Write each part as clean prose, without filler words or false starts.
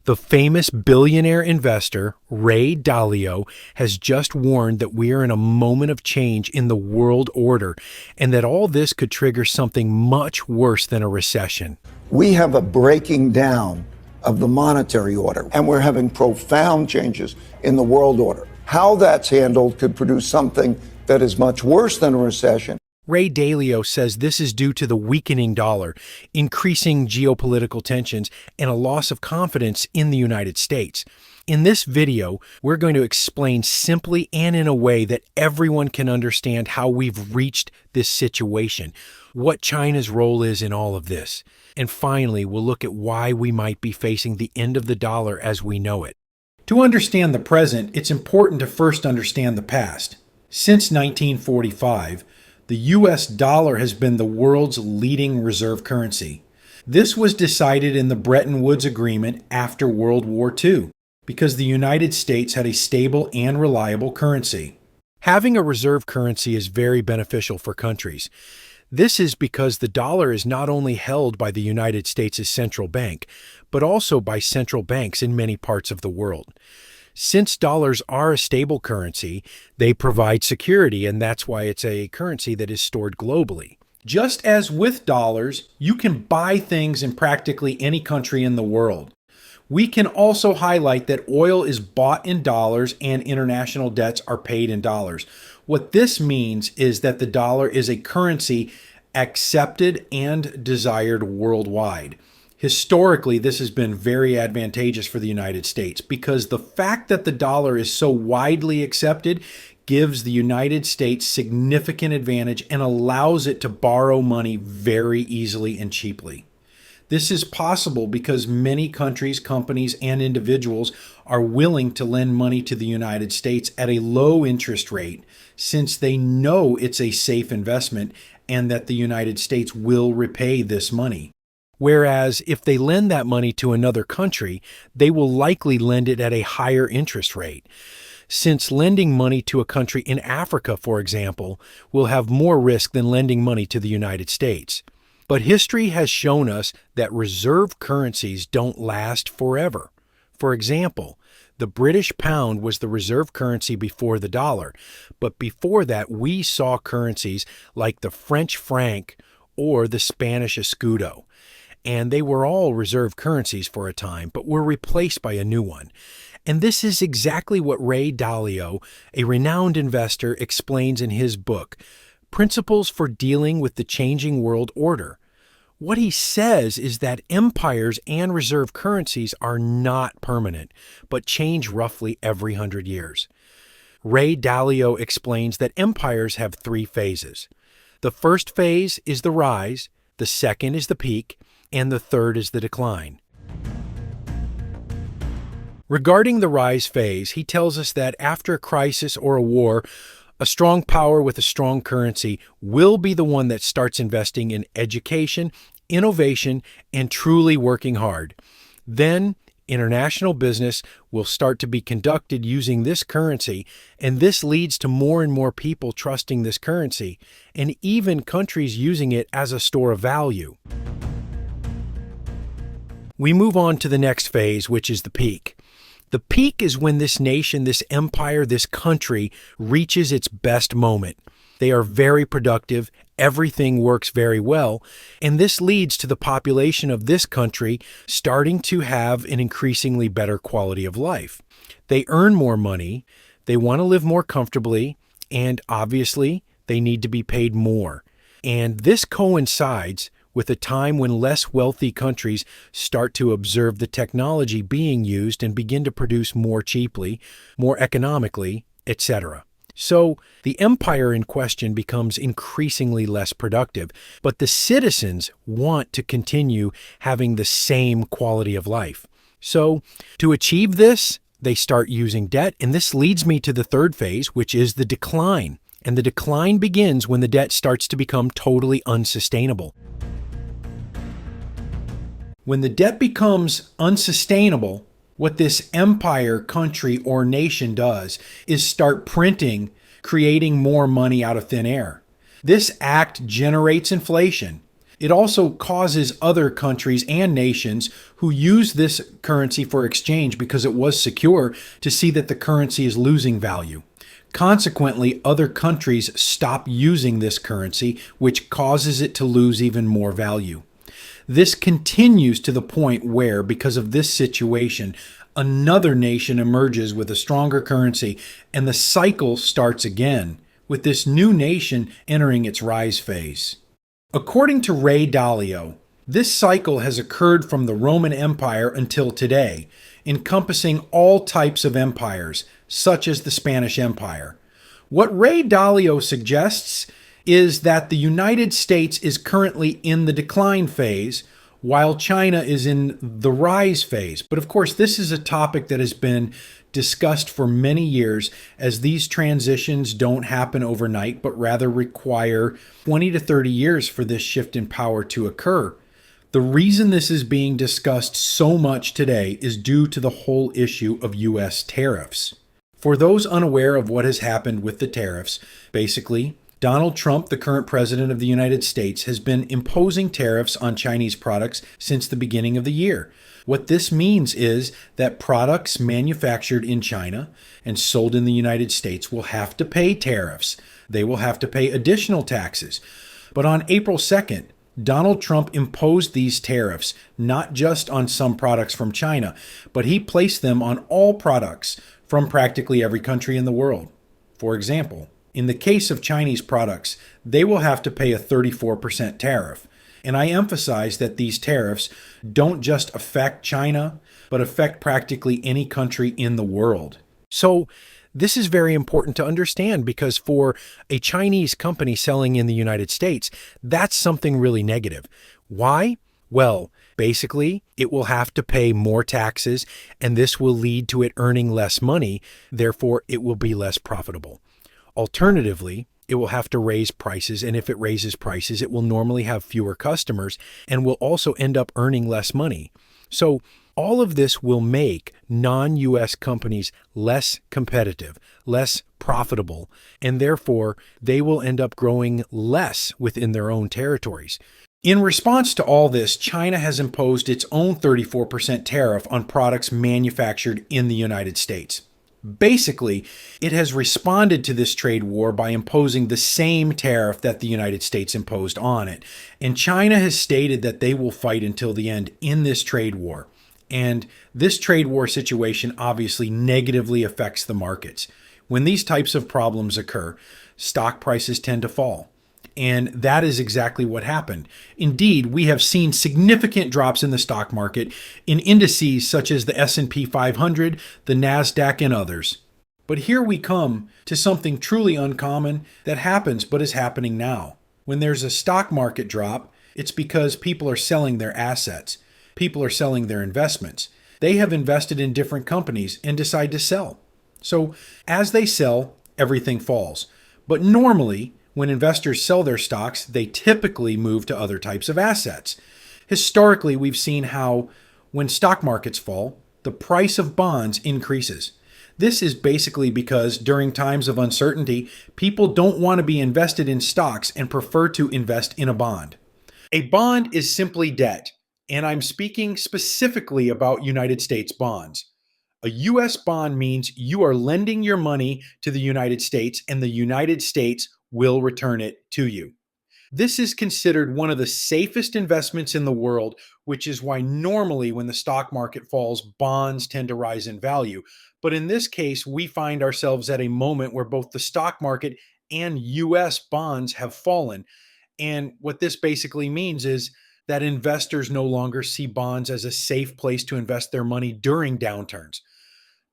The famous billionaire investor, Ray Dalio, has just warned that we are in a moment of change in the world order and that all this could trigger something much worse than a recession. We have a breaking down of the monetary order, and we're having profound changes in the world order. How that's handled could produce something that is much worse than a recession. Ray Dalio says this is due to the weakening dollar, increasing geopolitical tensions, and a loss of confidence in the United States. In this video, we're going to explain simply and in a way that everyone can understand how we've reached this situation, what China's role is in all of this, and finally, we'll look at why we might be facing the end of the dollar as we know it. To understand the present, it's important to first understand the past. Since 1945, the U.S. dollar has been the world's leading reserve currency. This was decided in the Bretton Woods Agreement after World War II because the United States had a stable and reliable currency. Having a reserve currency is very beneficial for countries. This is because the dollar is not only held by the United States' central bank, but also by central banks in many parts of the world. Since dollars are a stable currency, they provide security, and that's why it's a currency that is stored globally. Just as with dollars, you can buy things in practically any country in the world. We can also highlight that oil is bought in dollars and international debts are paid in dollars. What this means is that the dollar is a currency accepted and desired worldwide. Historically, this has been very advantageous for the United States because the fact that the dollar is so widely accepted gives the United States significant advantage and allows it to borrow money very easily and cheaply. This is possible because many countries, companies, and individuals are willing to lend money to the United States at a low interest rate since they know it's a safe investment and that the United States will repay this money. Whereas if they lend that money to another country, they will likely lend it at a higher interest rate. Since lending money to a country in Africa, for example, will have more risk than lending money to the United States. But history has shown us that reserve currencies don't last forever. For example, the British pound was the reserve currency before the dollar, but before that we saw currencies like the French franc or the Spanish escudo. And they were all reserve currencies for a time, but were replaced by a new one. And this is exactly what Ray Dalio, a renowned investor, explains in his book, Principles for Dealing with the Changing World Order. What he says is that empires and reserve currencies are not permanent, but change roughly every 100 years. Ray Dalio explains that empires have three phases. The first phase is the rise, the second is the peak, and the third is the decline. Regarding the rise phase, he tells us that after a crisis or a war, a strong power with a strong currency will be the one that starts investing in education, innovation, and truly working hard. Then, international business will start to be conducted using this currency, and this leads to more and more people trusting this currency, and even countries using it as a store of value. We move on to the next phase, which is the peak. The peak is when this nation, this empire, this country reaches its best moment. They are very productive, everything works very well, and this leads to the population of this country starting to have an increasingly better quality of life. They earn more money, they want to live more comfortably, and obviously they need to be paid more. And this coincides with a time when less wealthy countries start to observe the technology being used and begin to produce more cheaply, more economically, etc. So the empire in question becomes increasingly less productive, but the citizens want to continue having the same quality of life. So to achieve this, they start using debt, and this leads me to the third phase, which is the decline. And the decline begins when the debt starts to become totally unsustainable. When the debt becomes unsustainable, what this empire, country, or nation does is start printing, creating more money out of thin air. This act generates inflation. It also causes other countries and nations who use this currency for exchange because it was secure to see that the currency is losing value. Consequently, other countries stop using this currency, which causes it to lose even more value. This continues to the point where, because of this situation, another nation emerges with a stronger currency, and the cycle starts again, with this new nation entering its rise phase. According to Ray Dalio, this cycle has occurred from the Roman Empire until today, encompassing all types of empires, such as the Spanish Empire. What Ray Dalio suggests is that the United States is currently in the decline phase, while China is in the rise phase. But of course, this is a topic that has been discussed for many years, as these transitions don't happen overnight, but rather require 20 to 30 years for this shift in power to occur. The reason this is being discussed so much today is due to the whole issue of U.S. tariffs. For those unaware of what has happened with the tariffs, basically, Donald Trump, the current president of the United States, has been imposing tariffs on Chinese products since the beginning of the year. What this means is that products manufactured in China and sold in the United States will have to pay tariffs. They will have to pay additional taxes. But on April 2nd, Donald Trump imposed these tariffs not just on some products from China, but he placed them on all products from practically every country in the world. For example, in the case of Chinese products, they will have to pay a 34% tariff. And I emphasize that these tariffs don't just affect China, but affect practically any country in the world. So this is very important to understand, because for a Chinese company selling in the United States, that's something really negative. Why? Well, basically, it will have to pay more taxes, and this will lead to it earning less money. Therefore, it will be less profitable. Alternatively, it will have to raise prices, and if it raises prices, it will normally have fewer customers and will also end up earning less money. So all of this will make non-U.S. companies less competitive, less profitable, and therefore they will end up growing less within their own territories. In response to all this, China has imposed its own 34% tariff on products manufactured in the United States. Basically, it has responded to this trade war by imposing the same tariff that the United States imposed on it. And China has stated that they will fight until the end in this trade war. And this trade war situation obviously negatively affects the markets. When these types of problems occur, stock prices tend to fall. And that is exactly what happened. Indeed, we have seen significant drops in the stock market in indices such as the S&P 500, the NASDAQ, and others. But here we come to something truly uncommon that happens but is happening now. When there's a stock market drop, it's because people are selling their assets. People are selling their investments. They have invested in different companies and decide to sell. So as they sell, everything falls. But normally, when investors sell their stocks, they typically move to other types of assets. Historically, we've seen how when stock markets fall, the price of bonds increases. This is basically because during times of uncertainty, people don't want to be invested in stocks and prefer to invest in a bond. A bond is simply debt, and I'm speaking specifically about United States bonds. A U.S. bond means you are lending your money to the United States, and the United States will return it to you. This is considered one of the safest investments in the world, which is why normally when the stock market falls, bonds tend to rise in value. But in this case, we find ourselves at a moment where both the stock market and U.S. bonds have fallen. And what this basically means is that investors no longer see bonds as a safe place to invest their money during downturns.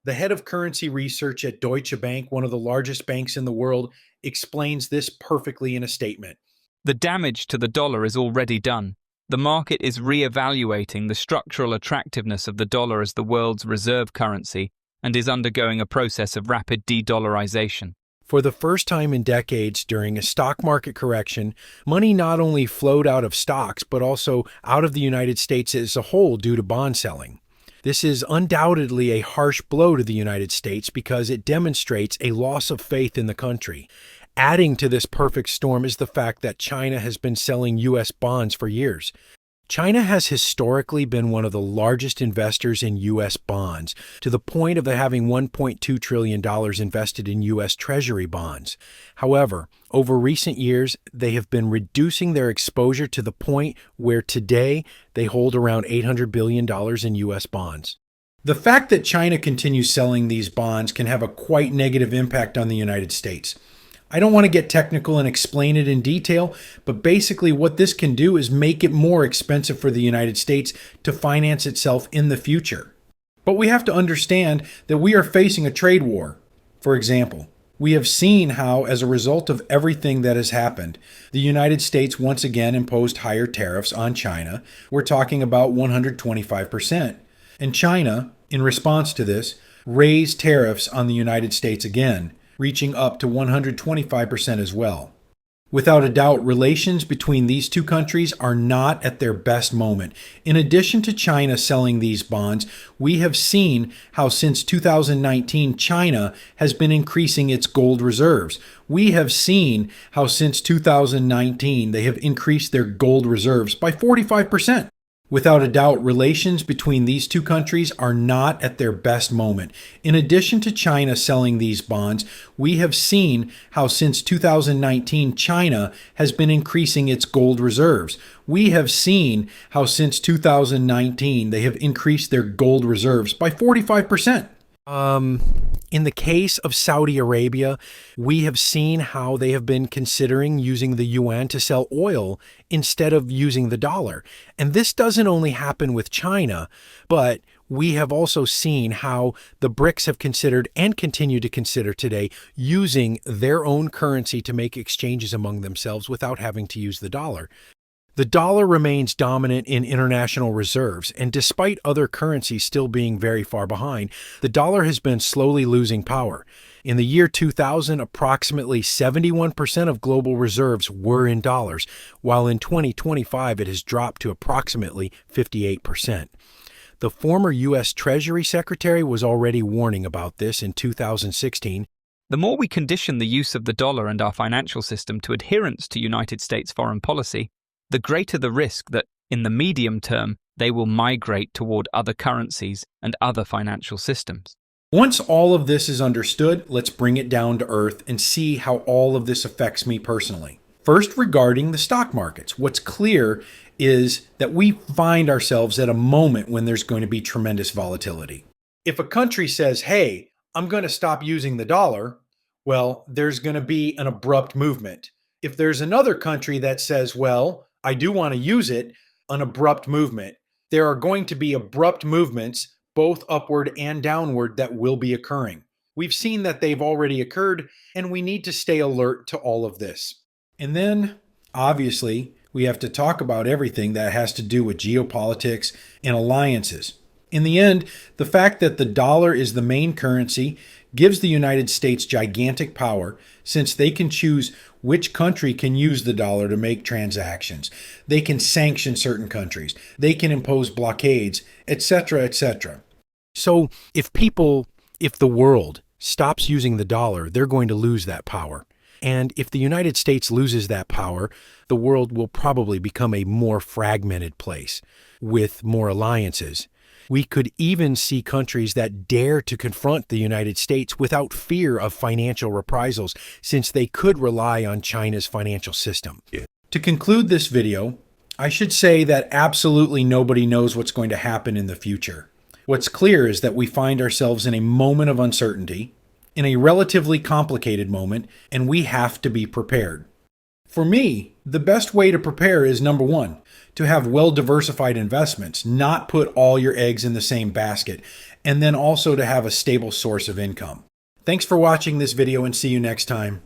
The head of currency research at Deutsche Bank, one of the largest banks in the world, explains this perfectly in a statement. The damage to the dollar is already done. The market is re-evaluating the structural attractiveness of the dollar as the world's reserve currency and is undergoing a process of rapid de-dollarization. For the first time in decades during a stock market correction, money not only flowed out of stocks, but also out of the United States as a whole due to bond selling. This is undoubtedly a harsh blow to the United States because it demonstrates a loss of faith in the country. Adding to this perfect storm is the fact that China has been selling U.S. bonds for years. China has historically been one of the largest investors in U.S. bonds, to the point of having $1.2 trillion invested in U.S. Treasury bonds. However, over recent years, they have been reducing their exposure to the point where today they hold around $800 billion in U.S. bonds. The fact that China continues selling these bonds can have a quite negative impact on the United States. I don't want to get technical and explain it in detail, but basically what this can do is make it more expensive for the United States to finance itself in the future. But we have to understand that we are facing a trade war. For example, we have seen how, as a result of everything that has happened, the United States once again imposed higher tariffs on China. We're talking about 125%. And China, in response to this, raised tariffs on the United States again, reaching up to 125% as well. Without a doubt, relations between these two countries are not at their best moment. In addition to China selling these bonds, we have seen how since 2019 China has been increasing its gold reserves. We have seen how since 2019 they have increased their gold reserves by 45%. Without a doubt, relations between these two countries are not at their best moment. In addition to China selling these bonds, we have seen how since 2019 China has been increasing its gold reserves. We have seen how since 2019 they have increased their gold reserves by 45%. In the case of Saudi Arabia, we have seen how they have been considering using the yuan to sell oil instead of using the dollar. And this doesn't only happen with China, but we have also seen how the BRICS have considered and continue to consider today using their own currency to make exchanges among themselves without having to use the dollar. The dollar remains dominant in international reserves, and despite other currencies still being very far behind, the dollar has been slowly losing power. In the year 2000, approximately 71% of global reserves were in dollars, while in 2025 it has dropped to approximately 58%. The former U.S. Treasury Secretary was already warning about this in 2016. The more we condition the use of the dollar and our financial system to adherence to United States foreign policy, the greater the risk that, in the medium term, they will migrate toward other currencies and other financial systems. Once all of this is understood, let's bring it down to earth and see how all of this affects me personally. First, regarding the stock markets, what's clear is that we find ourselves at a moment when there's going to be tremendous volatility. If a country says, hey, I'm going to stop using the dollar, well, there's going to be an abrupt movement. If there's another country that says, well, I do want to use it, an abrupt movement. There are going to be abrupt movements, both upward and downward, that will be occurring. We've seen that they've already occurred, and we need to stay alert to all of this. And then, obviously, we have to talk about everything that has to do with geopolitics and alliances. In the end, the fact that the dollar is the main currency gives the United States gigantic power, since they can choose which country can use the dollar to make transactions. They can sanction certain countries. They can impose blockades, etc., etc. So if the world stops using the dollar, they're going to lose that power. And if the United States loses that power, the world will probably become a more fragmented place with more alliances. We could even see countries that dare to confront the United States without fear of financial reprisals, since they could rely on China's financial system. To conclude this video, I should say that absolutely nobody knows what's going to happen in the future. What's clear is that we find ourselves in a moment of uncertainty, in a relatively complicated moment, and we have to be prepared. For me, the best way to prepare is, number one, to have well-diversified investments, not put all your eggs in the same basket, and then also to have a stable source of income. Thanks for watching this video, and see you next time.